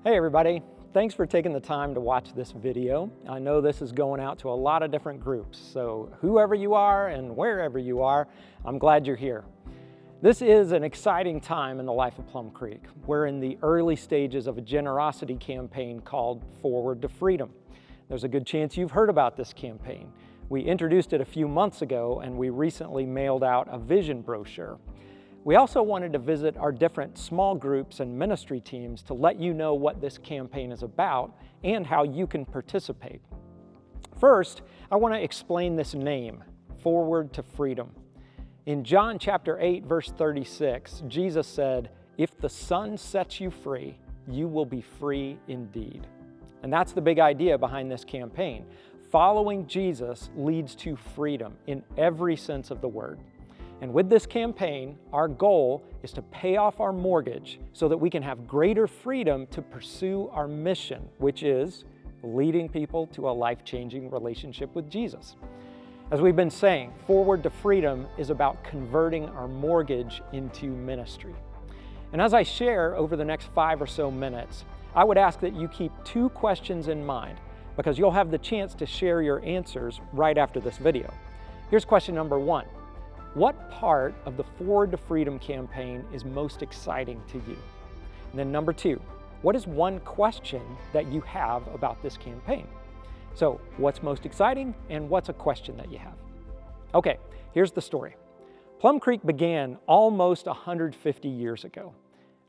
Hey everybody, thanks for taking the time to watch this video. I know this is going out to a lot of different groups, so whoever you are and wherever you are, I'm glad you're here. This is an exciting time in the life of Plum Creek. We're in the early stages of a generosity campaign called Forward to Freedom. There's a good chance you've heard about this campaign. We introduced it a few months ago and we recently mailed out a vision brochure. We also wanted to visit our different small groups and ministry teams to let you know what this campaign is about and how you can participate. First, I want to explain this name, Forward to Freedom. In John chapter 8, verse 36, Jesus said, "If the Son sets you free, you will be free indeed." And that's the big idea behind this campaign. Following Jesus leads to freedom in every sense of the word. And with this campaign, our goal is to pay off our mortgage so that we can have greater freedom to pursue our mission, which is leading people to a life-changing relationship with Jesus. As we've been saying, Forward to Freedom is about converting our mortgage into ministry. And as I share over the next 5 or so minutes, I would ask that you keep 2 questions in mind because you'll have the chance to share your answers right after this video. Here's question number 1. What part of the Forward to Freedom campaign is most exciting to you? And then number 2, what is one question that you have about this campaign? So what's most exciting and what's a question that you have? Okay, here's the story. Plum Creek began almost 150 years ago.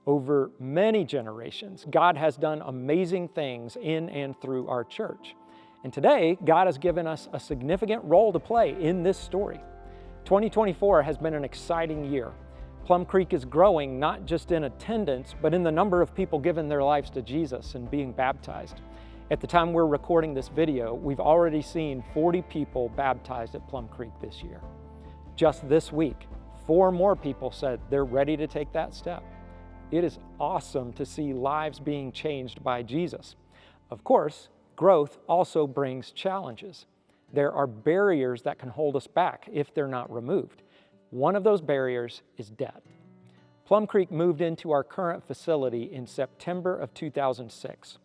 Over many generations, God has done amazing things in and through our church. And today, God has given us a significant role to play in this story. 2024 has been an exciting year. Plum Creek is growing not just in attendance, but in the number of people giving their lives to Jesus and being baptized. At the time we're recording this video, we've already seen 40 people baptized at Plum Creek this year. Just this week, 4 more people said they're ready to take that step. It is awesome to see lives being changed by Jesus. Of course, growth also brings challenges. There are barriers that can hold us back if they're not removed. One of those barriers is debt. Plum Creek moved into our current facility in September of 2006.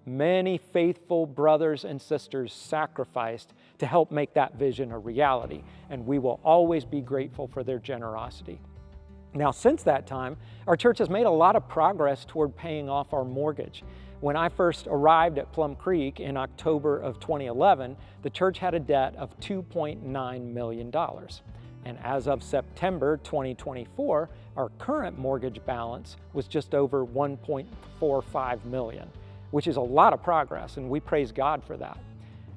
Many faithful brothers and sisters sacrificed to help make that vision a reality, and we will always be grateful for their generosity. Now, since that time, our church has made a lot of progress toward paying off our mortgage. When I first arrived at Plum Creek in October of 2011, the church had a debt of $2.9 million. And as of September 2024, our current mortgage balance was just over $1.45 million, which is a lot of progress, and we praise God for that.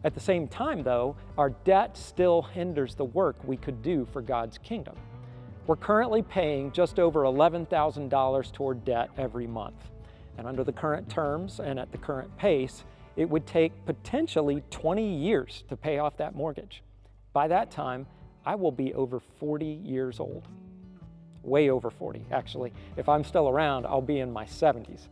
At the same time, though, our debt still hinders the work we could do for God's kingdom. We're currently paying just over $11,000 toward debt every month. And under the current terms and at the current pace, it would take potentially 20 years to pay off that mortgage. By that time, I will be over 40 years old. Way over 40, actually. If I'm still around, I'll be in my 70s.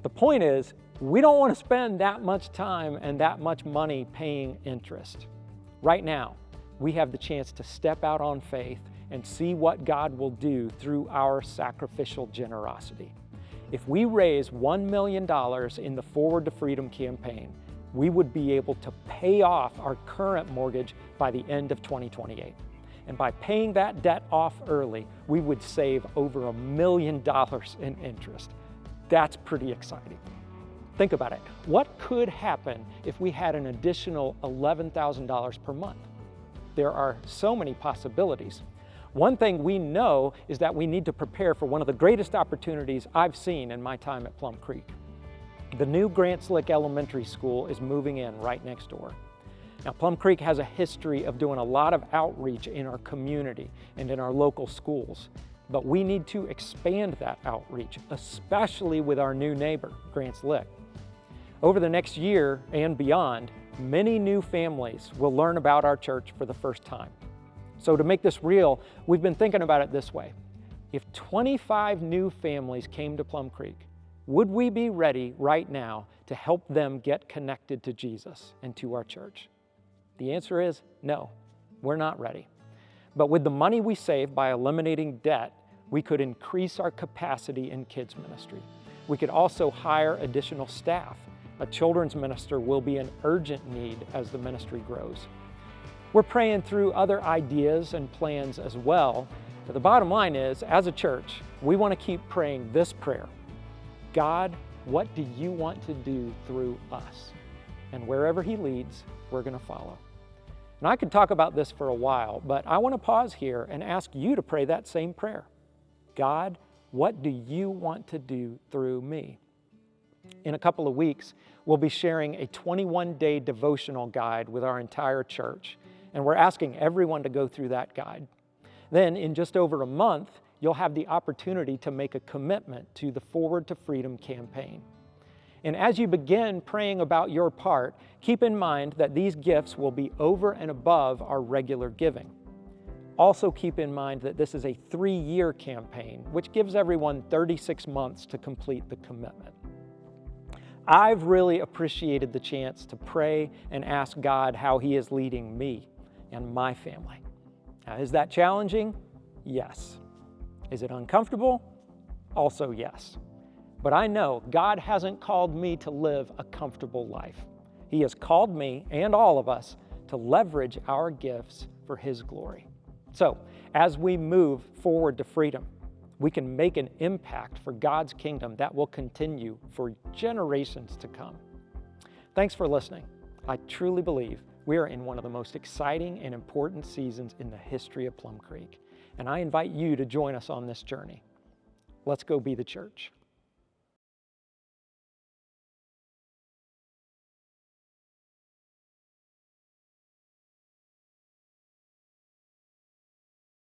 The point is, we don't want to spend that much time and that much money paying interest. Right now, we have the chance to step out on faith and see what God will do through our sacrificial generosity. If we raise $1 million in the Forward to Freedom campaign, we would be able to pay off our current mortgage by the end of 2028. And by paying that debt off early, we would save over $1 million in interest. That's pretty exciting. Think about it. What could happen if we had an additional $11,000 per month? There are so many possibilities. One thing we know is that we need to prepare for one of the greatest opportunities I've seen in my time at Plum Creek. The new Grants Lick Elementary School is moving in right next door. Now, Plum Creek has a history of doing a lot of outreach in our community and in our local schools, but we need to expand that outreach, especially with our new neighbor, Grants Lick. Over the next year and beyond, many new families will learn about our church for the first time. So to make this real, we've been thinking about it this way. If 25 new families came to Plum Creek, would we be ready right now to help them get connected to Jesus and to our church? The answer is no, we're not ready. But with the money we save by eliminating debt, we could increase our capacity in kids ministry. We could also hire additional staff. A children's minister will be an urgent need as the ministry grows. We're praying through other ideas and plans as well, but the bottom line is, as a church, we want to keep praying this prayer: God, what do you want to do through us? And wherever He leads, we're going to follow. And I could talk about this for a while, but I want to pause here and ask you to pray that same prayer. God, what do you want to do through me? In a couple of weeks, we'll be sharing a 21-day devotional guide with our entire church, and we're asking everyone to go through that guide. Then, in just over a month, you'll have the opportunity to make a commitment to the Forward to Freedom campaign. And as you begin praying about your part, keep in mind that these gifts will be over and above our regular giving. Also keep in mind that this is a 3-year campaign, which gives everyone 36 months to complete the commitment. I've really appreciated the chance to pray and ask God how He is leading me and my family. Now, is that challenging? Yes. Is it uncomfortable? Also yes. But I know God hasn't called me to live a comfortable life. He has called me and all of us to leverage our gifts for His glory. So, as we move forward to freedom, we can make an impact for God's kingdom that will continue for generations to come. Thanks for listening. I truly believe we are in one of the most exciting and important seasons in the history of Plum Creek, and I invite you to join us on this journey. Let's go be the church.